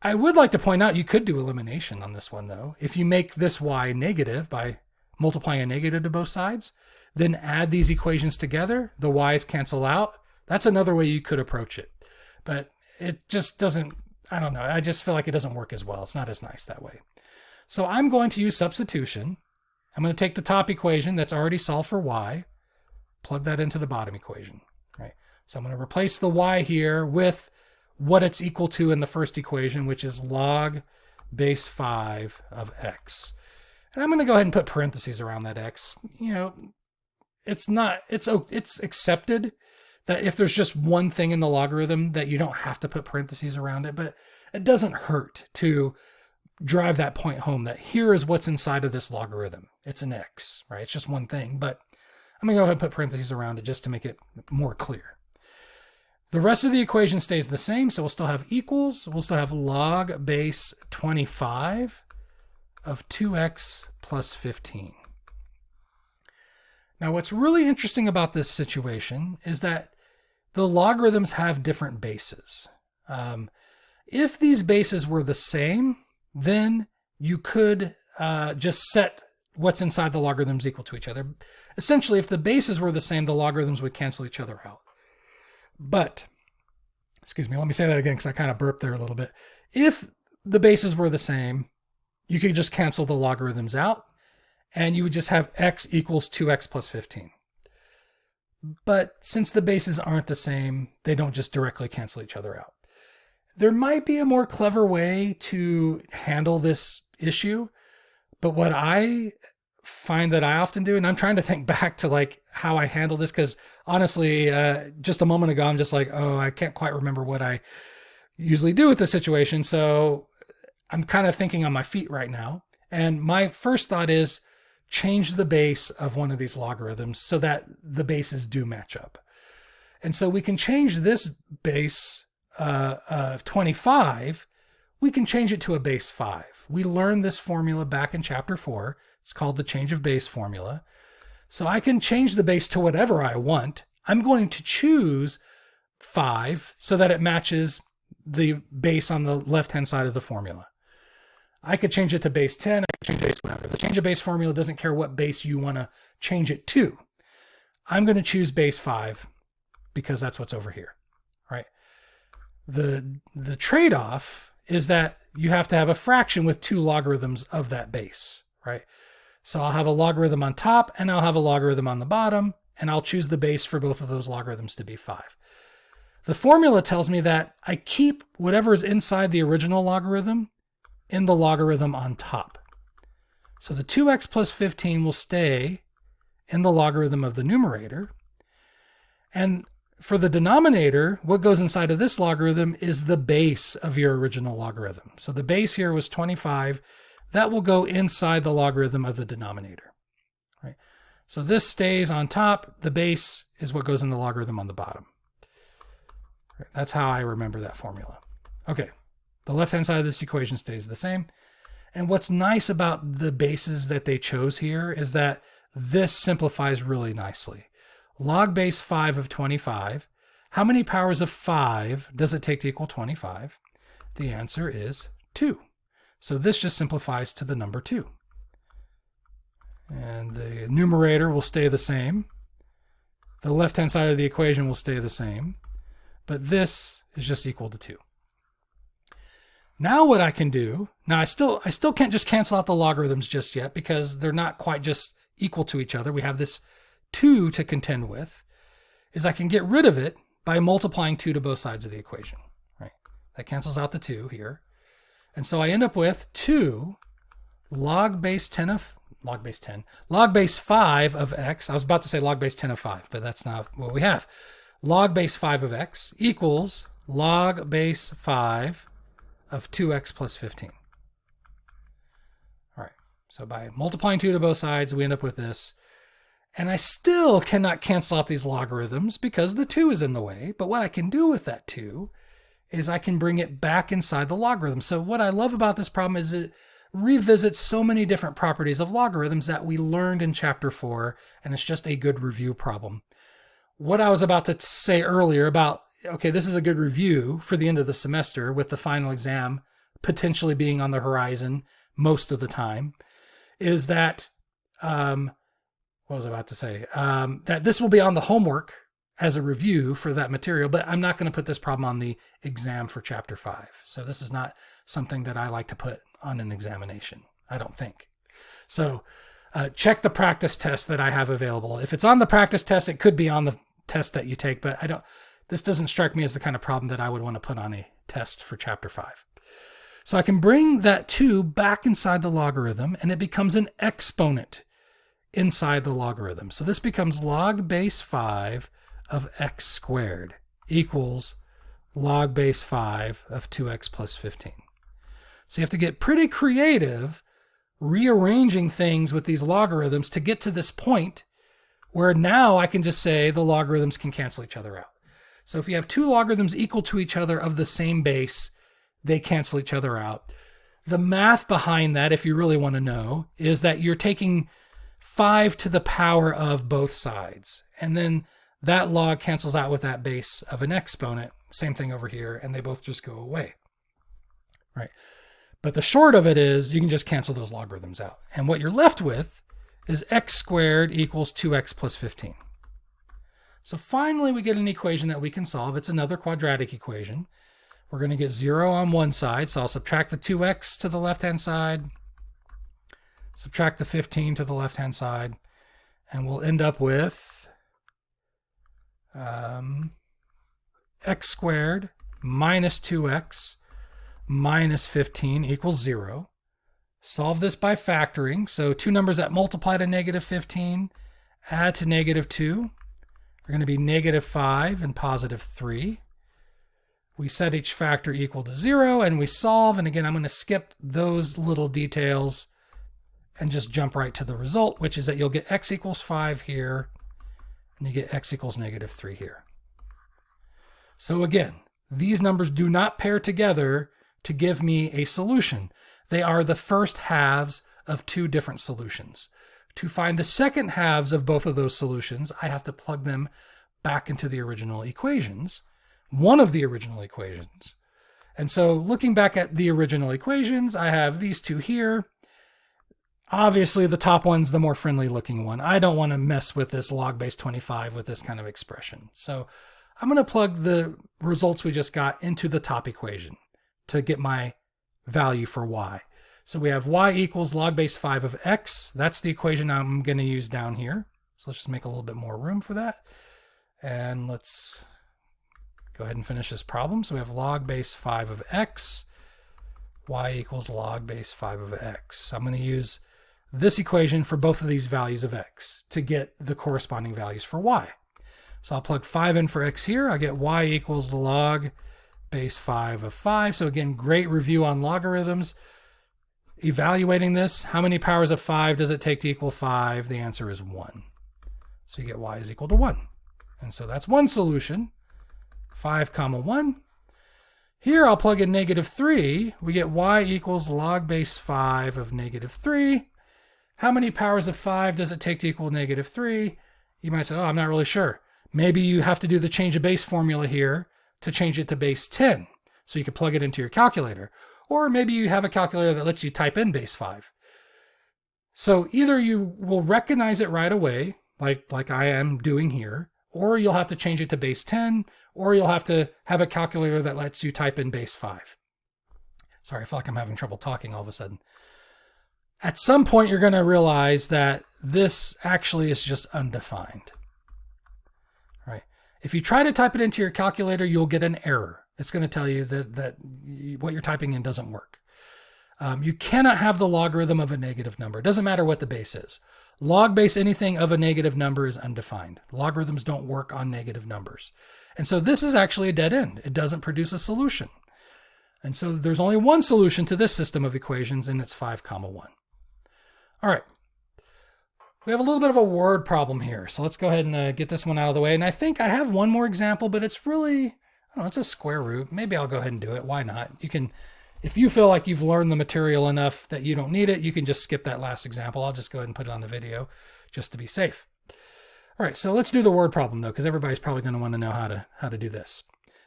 I would like to point out you could do elimination on this one, though. If you make this y negative by multiplying a negative to both sides, then add these equations together, the y's cancel out. That's another way you could approach it. But it just doesn't, I don't know, I just feel like it doesn't work as well. It's not as nice that way. So I'm going to use substitution. I'm going to take the top equation that's already solved for y, plug that into the bottom equation, right? So I'm going to replace the y here with what it's equal to in the first equation, which is log base 5 of x. And I'm going to go ahead and put parentheses around that x. You know, it's accepted that if there's just one thing in the logarithm that you don't have to put parentheses around it, but it doesn't hurt to drive that point home that here is what's inside of this logarithm. It's an x, right? It's just one thing, but I'm going to go ahead and put parentheses around it just to make it more clear. The rest of the equation stays the same, so we'll still have equals. We'll still have log base 25 of 2x plus 15. Now, what's really interesting about this situation is that the logarithms have different bases. If these bases were the same, then you could just set what's inside the logarithms equal to each other. Essentially, if the bases were the same, the logarithms would cancel each other out. But, excuse me, let me say that again because I kind of burped there a little bit. If the bases were the same, you could just cancel the logarithms out, and you would just have x equals 2x plus 15. But since the bases aren't the same, they don't just directly cancel each other out. There might be a more clever way to handle this issue, but what I find that I often do, and I'm trying to think back to like how I handle this, because honestly, just a moment ago, I'm just like, oh, I can't quite remember what I usually do with this situation. So I'm kind of thinking on my feet right now. And my first thought is change the base of one of these logarithms so that the bases do match up. And so we can change this base of 25, we can change it to a base 5. We learned this formula back in chapter 4. It's called the change of base formula. So I can change the base to whatever I want. I'm going to choose 5 so that it matches the base on the left-hand side of the formula. I could change it to base 10. I could change base whatever. The change of base formula doesn't care what base you want to change it to. I'm going to choose base 5 because that's what's over here, right? The trade-off is that you have to have a fraction with 2 logarithms of that base, right? So I'll have a logarithm on top and I'll have a logarithm on the bottom, and I'll choose the base for both of those logarithms to be 5. The formula tells me that I keep whatever is inside the original logarithm in the logarithm on top. So the 2x plus 15 will stay in the logarithm of the numerator. And for the denominator, what goes inside of this logarithm is the base of your original logarithm. So the base here was 25. That will go inside the logarithm of the denominator, right? So this stays on top. The base is what goes in the logarithm on the bottom. Right? That's how I remember that formula. Okay, the left-hand side of this equation stays the same. And what's nice about the bases that they chose here is that this simplifies really nicely. Log base 5 of 25. How many powers of 5 does it take to equal 25? The answer is 2. So this just simplifies to the number 2. And the numerator will stay the same. The left-hand side of the equation will stay the same. But this is just equal to 2. Now what I can do, now I still can't just cancel out the logarithms just yet because they're not quite just equal to each other. We have this 2 to contend with, is I can get rid of it by multiplying 2 to both sides of the equation, right? That cancels out the 2 here. And so I end up with 2 log base 5 of x. I was about to say log base 10 of 5, but that's not what we have. Log base 5 of x equals log base 5 of 2x plus 15. All right, so by multiplying 2 to both sides, we end up with this. And I still cannot cancel out these logarithms because the 2 is in the way. But what I can do with that 2 is I can bring it back inside the logarithm. So what I love about this problem is it revisits so many different properties of logarithms that we learned in chapter 4, and it's just a good review problem. What I was about to say earlier about, okay, this is a good review for the end of the semester with the final exam potentially being on the horizon most of the time, is that, what was I about to say? That this will be on the homework as a review for that material, but I'm not going to put this problem on the exam for chapter 5. So this is not something that I like to put on an examination, I don't think. So check the practice test that I have available. If it's on the practice test, it could be on the test that you take, but this doesn't strike me as the kind of problem that I would want to put on a test for chapter 5. So I can bring that 2 back inside the logarithm and it becomes an exponent inside the logarithm. So this becomes log base 5 of x squared equals log base 5 of 2x plus 15. So you have to get pretty creative rearranging things with these logarithms to get to this point where now I can just say the logarithms can cancel each other out. So if you have 2 logarithms equal to each other of the same base, they cancel each other out. The math behind that, if you really want to know, is that you're taking 5 to the power of both sides. And then that log cancels out with that base of an exponent. Same thing over here, and they both just go away. Right? But the short of it is you can just cancel those logarithms out. And what you're left with is x squared equals 2x plus 15. So finally we get an equation that we can solve. It's another quadratic equation. We're going to get 0 on one side, so I'll subtract the 2x to the left-hand side, subtract the 15 to the left-hand side, and we'll end up with x squared minus 2x minus 15 equals 0. Solve this by factoring. So 2 numbers that multiply to negative 15 add to negative 2 are going to be negative 5 and positive 3. We set each factor equal to 0 and we solve. And again, I'm going to skip those little details and just jump right to the result, which is that you'll get x equals 5 here and you get x equals negative 3 here. So again, these numbers do not pair together to give me a solution. They are the first halves of 2 different solutions. To find the second halves of both of those solutions, I have to plug them back into the original equations, one of the original equations. And so looking back at the original equations, I have these 2 here. Obviously, the top one's the more friendly looking one. I don't want to mess with this log base 25 with this kind of expression. So I'm going to plug the results we just got into the top equation to get my value for y. So we have y equals log base 5 of x. That's the equation I'm going to use down here. So let's just make a little bit more room for that. And let's go ahead and finish this problem. So we have log base 5 of x. Y equals log base 5 of x. So I'm going to use this equation for both of these values of x to get the corresponding values for y. So I'll plug 5 in for x here. I get y equals log base 5 of 5. So again, great review on logarithms. Evaluating this, how many powers of 5 does it take to equal 5? The answer is 1. So you get y is equal to 1. And so that's one solution, 5 comma 1. Here I'll plug in negative 3. We get y equals log base 5 of negative 3. How many powers of 5 does it take to equal negative 3? You might say, oh, I'm not really sure. Maybe you have to do the change of base formula here to change it to base 10. So you can plug it into your calculator. Or maybe you have a calculator that lets you type in base 5. So either you will recognize it right away, like I am doing here, or you'll have to change it to base 10, or you'll have to have a calculator that lets you type in base 5. Sorry, I feel like I'm having trouble talking all of a sudden. At some point, you're going to realize that this actually is just undefined. Right? If you try to type it into your calculator, you'll get an error. It's going to tell you that what you're typing in doesn't work. You cannot have the logarithm of a negative number. It doesn't matter what the base is. Log base anything of a negative number is undefined. Logarithms don't work on negative numbers. And so this is actually a dead end. It doesn't produce a solution. And so there's only one solution to this system of equations, and it's 5, 1. All right. We have a little bit of a word problem here. So let's go ahead and get this one out of the way. And I think I have one more example, but it's really, I don't know, it's a square root. Maybe I'll go ahead and do it. Why not? You can, if you feel like you've learned the material enough that you don't need it, you can just skip that last example. I'll just go ahead and put it on the video just to be safe. All right, so let's do the word problem though, because everybody's probably going to want to know how to do this.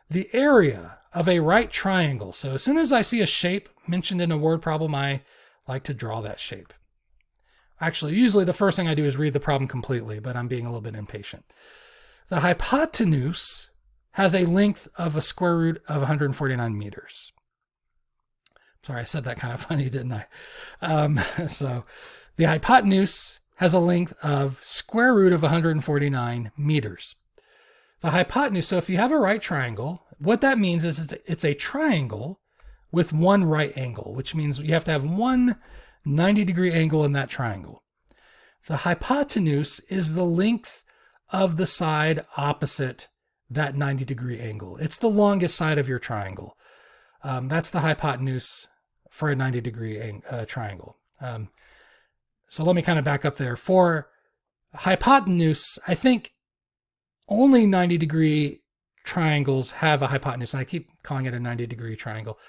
The area of a right triangle. So as soon as I see a shape mentioned in a word problem, I like to draw that shape. Actually, usually the first thing I do is read the problem completely, but I'm being a little bit impatient. The hypotenuse has a length of a square root of 149 meters. Sorry, I said that kind of funny, didn't I? So the hypotenuse has a length of square root of 149 meters. The hypotenuse, so if you have a right triangle, what that means is it's a triangle with one right angle, which means you have to have one 90-degree angle in that triangle. The hypotenuse is the length of the side opposite that 90-degree angle. It's the longest side of your triangle. That's the hypotenuse for a 90-degree triangle. So let me kind of back up there. For hypotenuse, I think only 90-degree triangles have a hypotenuse, and I keep calling it a 90-degree triangle.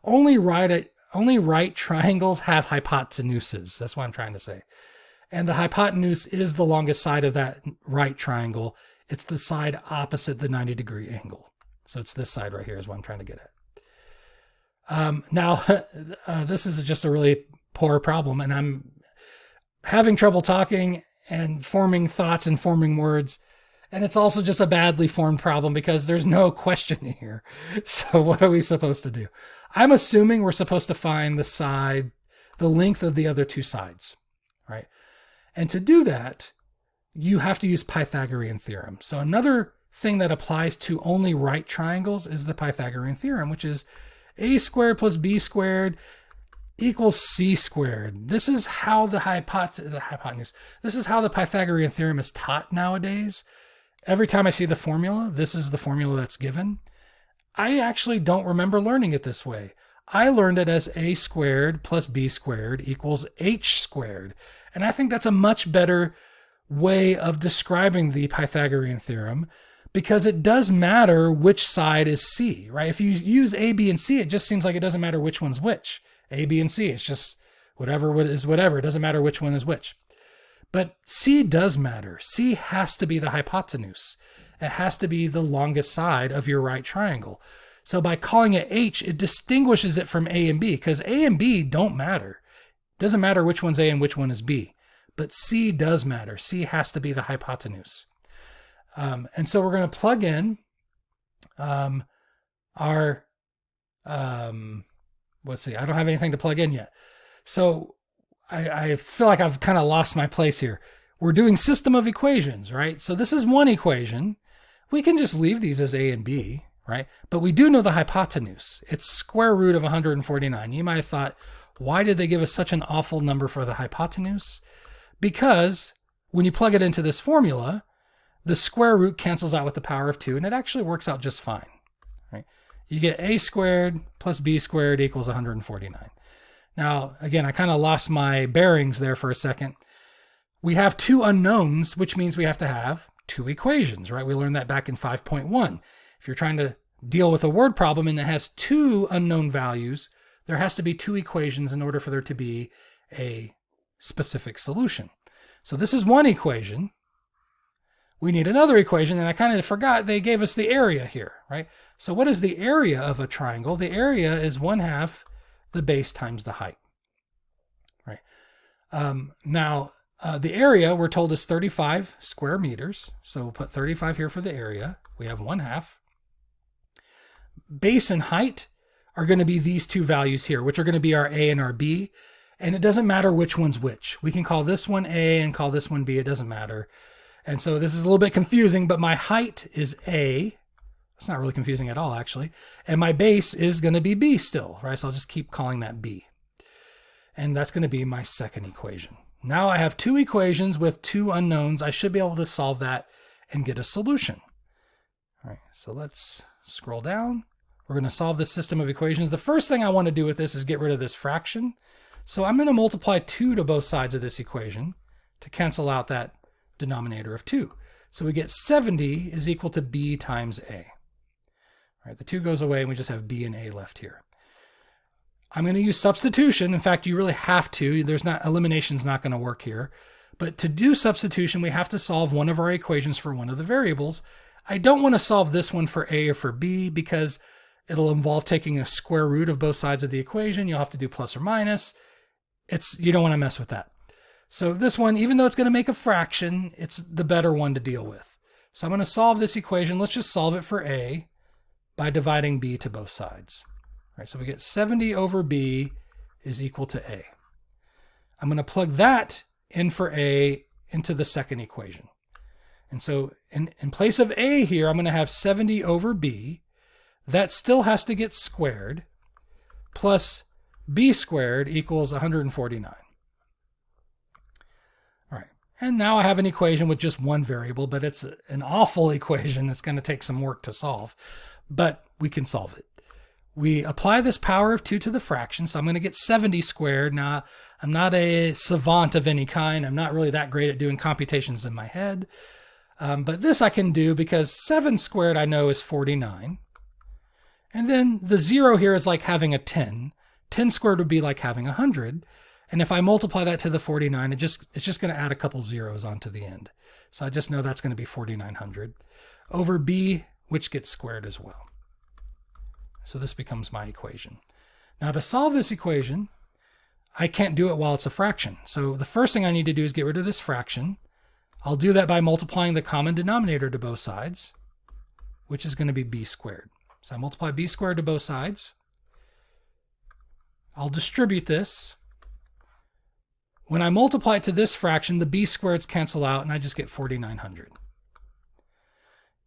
Only right triangles have hypotenuses. That's what I'm trying to say. And the hypotenuse is the longest side of that right triangle. It's the side opposite the 90-degree angle. So it's this side right here is what I'm trying to get at. Now, this is just a really poor problem, and I'm having trouble talking and forming thoughts and forming words. And it's also just a badly formed problem because there's no question here. So what are we supposed to do? I'm assuming we're supposed to find the length of the other two sides, right? And to do that, you have to use Pythagorean theorem. So another thing that applies to only right triangles is the Pythagorean theorem, which is a squared plus b squared equals c squared. This is how the hypotenuse, this is how the Pythagorean theorem is taught nowadays. Every time I see the formula, this is the formula that's given. I actually don't remember learning it this way. I learned it as a squared plus b squared equals h squared. And I think that's a much better way of describing the Pythagorean theorem because it does matter which side is c, right? If you use a, b, and c, it just seems like it doesn't matter which one's which. A, b, and c, it's just whatever is whatever. It doesn't matter which one is which. But c does matter. C has to be the hypotenuse. It has to be the longest side of your right triangle. So by calling it h, it distinguishes it from a and b because a and b don't matter. It doesn't matter which one's a and which one is b. But c does matter. C has to be the hypotenuse. And so we're going to plug in our, let's see, I don't have anything to plug in yet. So I feel like I've kind of lost my place here. We're doing system of equations, right? So this is one equation. We can just leave these as a and b, right? But we do know the hypotenuse. It's square root of 149. You might have thought, why did they give us such an awful number for the hypotenuse? Because when you plug it into this formula, the square root cancels out with the power of 2, and it actually works out just fine, right? You get a squared plus b squared equals 149. Now, again, I kind of lost my bearings there for a second. We have two unknowns, which means we have to have two equations, right? We learned that back in 5.1. If you're trying to deal with a word problem and it has two unknown values, there has to be two equations in order for there to be a specific solution. So this is one equation. We need another equation, and I kind of forgot they gave us the area here, right? So what is the area of a triangle? The area is 1/2 the base times the height, right? Now, the area we're told is 35 square meters. So we'll put 35 here for the area. We have 1/2. Base and height are going to be these two values here, which are going to be our A and our B. And it doesn't matter which one's which. We can call this one A and call this one B. It doesn't matter. And so this is a little bit confusing, but my height is A. It's not really confusing at all, actually. And my base is going to be B still, right? So I'll just keep calling that B. And that's going to be my second equation. Now I have two equations with two unknowns. I should be able to solve that and get a solution. All right, so let's scroll down. We're going to solve this system of equations. The first thing I want to do with this is get rid of this fraction. So I'm going to multiply 2 to both sides of this equation to cancel out that denominator of 2. So we get 70 is equal to B times A. All right, the 2 goes away and we just have B and A left here. I'm going to use substitution. In fact, you really have to. Elimination's not going to work here. But to do substitution, we have to solve one of our equations for one of the variables. I don't want to solve this one for A or for B because it'll involve taking a square root of both sides of the equation. You'll have to do plus or minus. You don't want to mess with that. So this one, even though it's going to make a fraction, it's the better one to deal with. So I'm going to solve this equation. Let's just solve it for A by dividing B to both sides. All right, so we get 70 over B is equal to A. I'm going to plug that in for A into the second equation. And so in place of A here, I'm going to have 70 over B. That still has to get squared, plus B squared equals 149. All right, and now I have an equation with just one variable, but it's an awful equation that's going to take some work to solve, but we can solve it. We apply this power of 2 to the fraction, so I'm going to get 70 squared. Now, I'm not a savant of any kind. I'm not really that great at doing computations in my head. But this I can do because 7 squared I know is 49. And then the 0 here is like having a 10. 10 squared would be like having 100. And if I multiply that to the 49, it's just going to add a couple zeros onto the end. So I just know that's going to be 4,900 over B, which gets squared as well. So this becomes my equation. Now to solve this equation, I can't do it while it's a fraction. So the first thing I need to do is get rid of this fraction. I'll do that by multiplying the common denominator to both sides, which is going to be B squared. So I multiply B squared to both sides. I'll distribute this. When I multiply it to this fraction, the B squareds cancel out and I just get 4,900.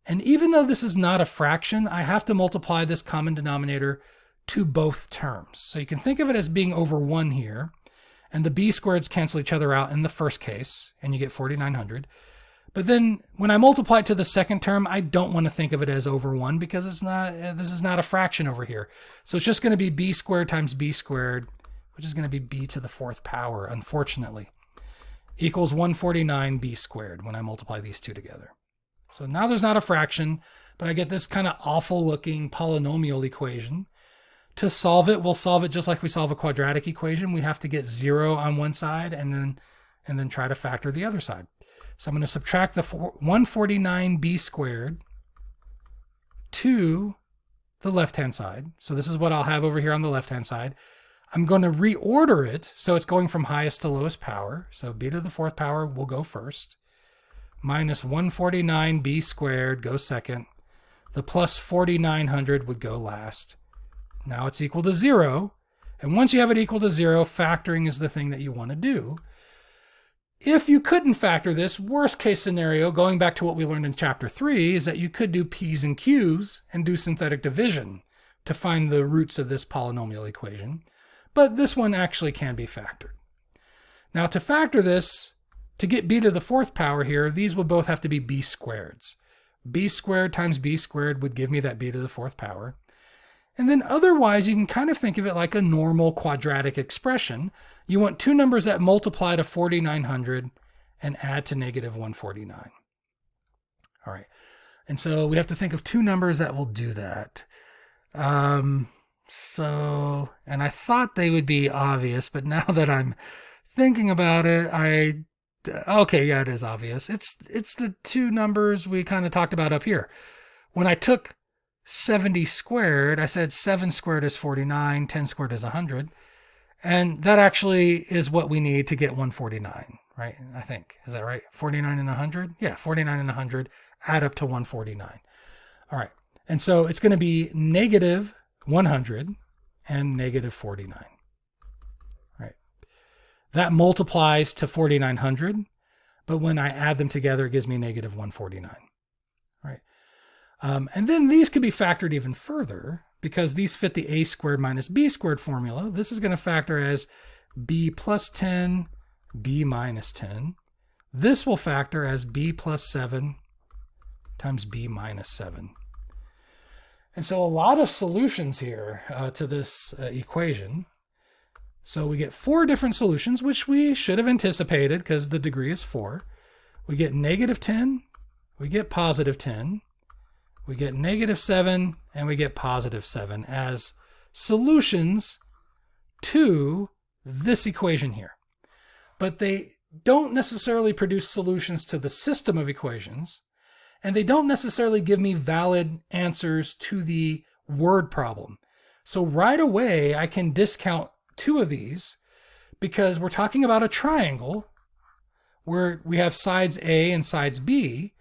And even though this is not a fraction, I have to multiply this common denominator to both terms. So you can think of it as being over 1 here, and the B squareds cancel each other out in the first case, and you get 4,900. But then when I multiply it to the second term, I don't want to think of it as over 1 because this is not a fraction over here. So it's just going to be B squared times B squared, which is going to be B to the 4th power, unfortunately, equals 149 B squared when I multiply these two together. So now there's not a fraction, but I get this kind of awful looking polynomial equation. To solve it, we'll solve it just like we solve a quadratic equation. We have to get 0 on one side and then try to factor the other side. So I'm going to subtract the 149b squared to the left-hand side. So this is what I'll have over here on the left-hand side. I'm going to reorder it so it's going from highest to lowest power. So b to the 4th power will go first. Minus 149b squared goes second. The plus 4,900 would go last. Now it's equal to 0. And once you have it equal to 0, factoring is the thing that you want to do. If you couldn't factor this, worst case scenario, going back to what we learned in chapter 3, is that you could do P's and Q's and do synthetic division to find the roots of this polynomial equation. But this one actually can be factored. Now to factor this, to get b to the 4th power here, these would both have to be b squareds. B squared times b squared would give me that b to the 4th power. And then otherwise, you can kind of think of it like a normal quadratic expression. You want two numbers that multiply to 4,900 and add to negative 149. All right. And so we have to think of two numbers that will do that. And I thought they would be obvious, but now that I'm thinking about it, okay, yeah, it is obvious. It's the two numbers we kind of talked about up here. When I took 70 squared, I said 7 squared is 49, 10 squared is 100. And that actually is what we need to get 149, right? I think. Is that right? 49 and 100? Yeah, 49 and 100 add up to 149. All right. And so it's going to be negative 100 and negative 49. Right. That multiplies to 4,900, but when I add them together, it gives me negative 149. Right. And then these could be factored even further because these fit the a squared minus b squared formula. This is going to factor as b plus 10, b minus 10. This will factor as b plus 7 times b minus 7. And so a lot of solutions here to this equation. So we get 4 different solutions, which we should have anticipated because the degree is 4. We get negative 10, we get positive 10, we get negative 7, and we get positive 7 as solutions to this equation here. But they don't necessarily produce solutions to the system of equations, and they don't necessarily give me valid answers to the word problem. So right away, I can discount 2 of these because we're talking about a triangle where we have sides A and sides B.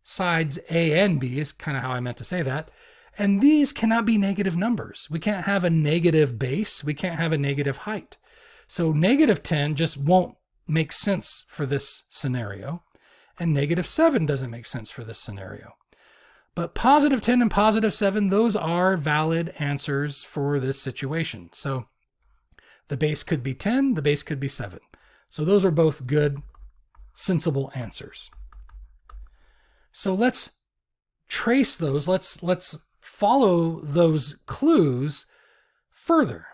Sides A and B is kind of how I meant to say that. And these cannot be negative numbers. We can't have a negative base. We can't have a negative height. So negative 10 just won't make sense for this scenario. And negative 7 doesn't make sense for this scenario. But positive 10 and positive 7, those are valid answers for this situation. So the base could be 10, the base could be 7. So those are both good, sensible answers. So let's trace those. Let's follow those clues further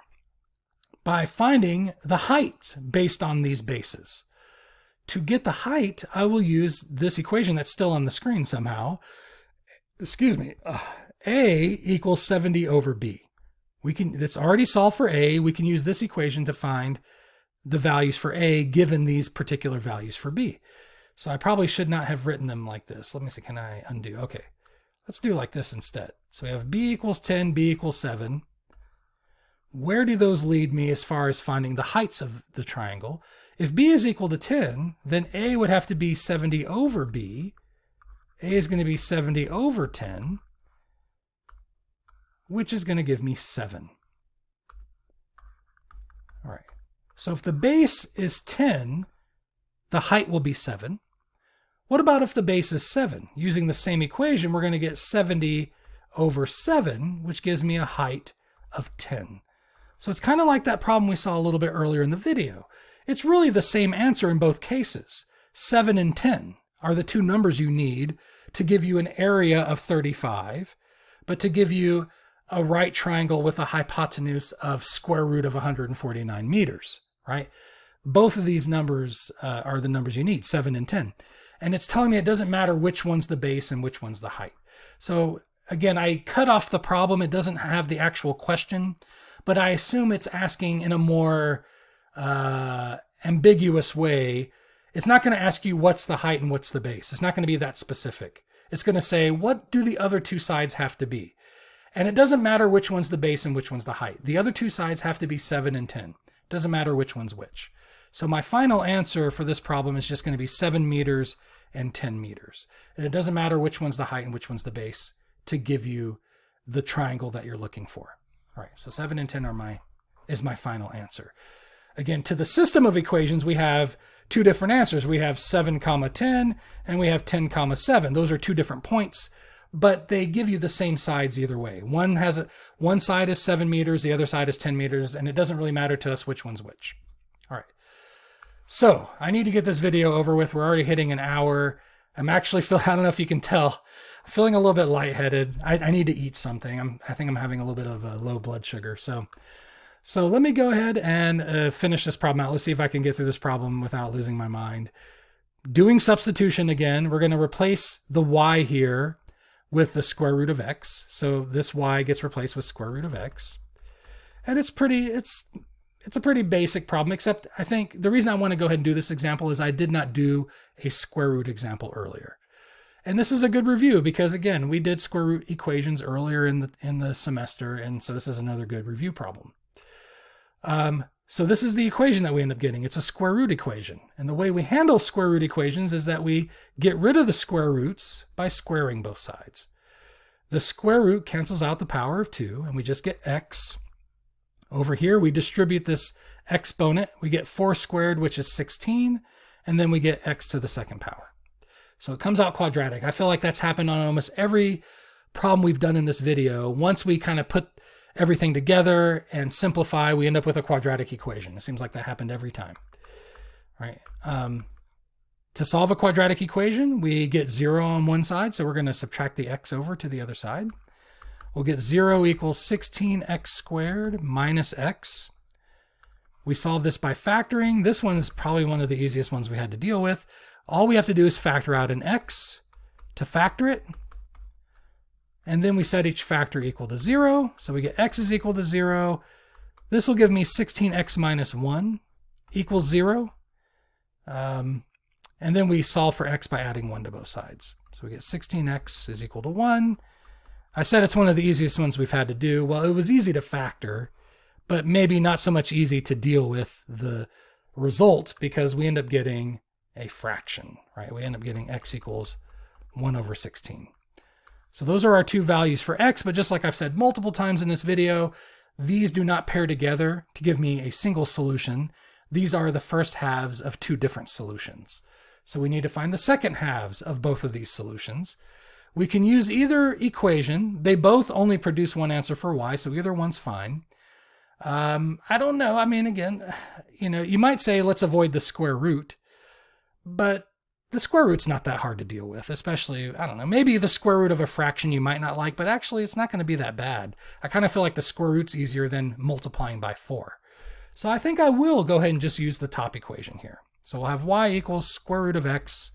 by finding the height based on these bases. To get the height, I will use this equation that's still on the screen somehow. Excuse me. A equals 70 over B. It's already solved for A. We can use this equation to find the values for A given these particular values for B. So I probably should not have written them like this. Let me see, can I undo? Okay, let's do like this instead. So we have B equals 10, B equals 7. Where do those lead me as far as finding the heights of the triangle? If B is equal to 10, then A would have to be 70 over B. A is going to be 70 over 10, which is going to give me 7. All right, so if the base is 10, the height will be 7. What about if the base is 7? Using the same equation, we're going to get 70 over 7, which gives me a height of 10. So it's kind of like that problem we saw a little bit earlier in the video. It's really the same answer in both cases. 7 and 10 are the 2 numbers you need to give you an area of 35, but to give you a right triangle with a hypotenuse of square root of 149 meters, right? Both of these numbers are the numbers you need, 7 and 10. And it's telling me it doesn't matter which one's the base and which one's the height. So again, I cut off the problem. It doesn't have the actual question, but I assume it's asking in a more ambiguous way. It's not going to ask you what's the height and what's the base. It's not going to be that specific. It's going to say, what do the other 2 sides have to be? And it doesn't matter which one's the base and which one's the height. The other 2 sides have to be 7 and 10. It doesn't matter which one's which. So my final answer for this problem is just going to be 7 meters and 10 meters. And it doesn't matter which one's the height and which one's the base to give you the triangle that you're looking for. All right, so 7 and 10 is my final answer. Again, to the system of equations, we have 2 different answers. We have 7, 10, and we have 10, 7. Those are 2 different points, but they give you the same sides either way. One side is 7 meters, the other side is 10 meters, and it doesn't really matter to us which one's which. All right. So I need to get this video over with. We're already hitting an hour. I'm actually feeling, I don't know if you can tell, I'm feeling a little bit lightheaded. I need to eat something. I think I'm having a little bit of a low blood sugar. So let me go ahead and finish this problem out. Let's see if I can get through this problem without losing my mind. Doing substitution again, we're going to replace the y here with the square root of x. So this y gets replaced with square root of x. And it's a pretty basic problem, except I think the reason I want to go ahead and do this example is I did not do a square root example earlier. And this is a good review because, again, we did square root equations earlier in the semester, and so this is another good review problem. So this is the equation that we end up getting. It's a square root equation. And the way we handle square root equations is that we get rid of the square roots by squaring both sides. The square root cancels out the power of 2, and we just get x. Over here, we distribute this exponent. We get 4 squared, which is 16, and then we get x to the second power. So it comes out quadratic. I feel like that's happened on almost every problem we've done in this video. Once we kind of put everything together and simplify, we end up with a quadratic equation. It seems like that happened every time. Right? To solve a quadratic equation, we get 0 on one side, so we're going to subtract the x over to the other side. We'll get 0 equals 16x squared minus x. We solve this by factoring. This one is probably one of the easiest ones we had to deal with. All we have to do is factor out an x to factor it. And then we set each factor equal to 0. So we get x is equal to 0. This will give me 16x minus 1 equals 0. And then we solve for x by adding 1 to both sides. So we get 16x is equal to 1. I said it's one of the easiest ones we've had to do. Well, it was easy to factor, but maybe not so much easy to deal with the result because we end up getting a fraction, right? We end up getting x equals 1 over 16. So those are our two values for x, but just like I've said multiple times in this video, these do not pair together to give me a single solution. These are the first halves of two different solutions. So we need to find the second halves of both of these solutions. We can use either equation. They both only produce one answer for y, so either one's fine. I don't know. I mean, again, you might say let's avoid the square root, but the square root's not that hard to deal with, especially, I don't know, maybe the square root of a fraction you might not like, but actually it's not going to be that bad. I kind of feel like the square root's easier than multiplying by 4. So I think I will go ahead and just use the top equation here. So we'll have y equals square root of x.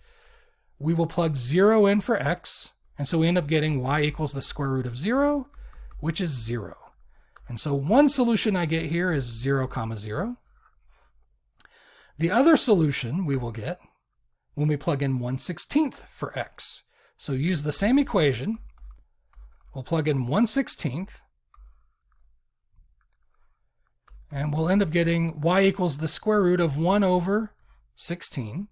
We will plug 0 in for x. And so we end up getting y equals the square root of 0, which is 0. And so one solution I get here is 0, 0. The other solution we will get when we plug in 1/16 for x. So use the same equation. We'll plug in 1/16. And we'll end up getting y equals the square root of 1 over 16.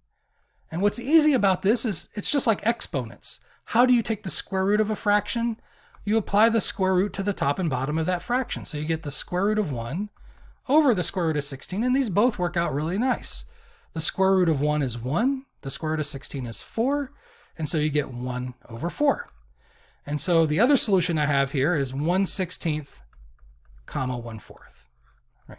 And what's easy about this is it's just like exponents. How do you take the square root of a fraction? You apply the square root to the top and bottom of that fraction. So you get the square root of 1 over the square root of 16, and these both work out really nice. The square root of 1 is 1, the square root of 16 is 4, and so you get 1 over 4. And so the other solution I have here is 1/16, 1/4. Right.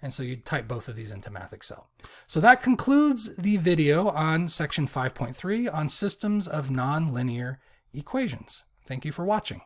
And so you type both of these into Math Excel. So that concludes the video on section 5.3 on systems of nonlinear equations. Thank you for watching.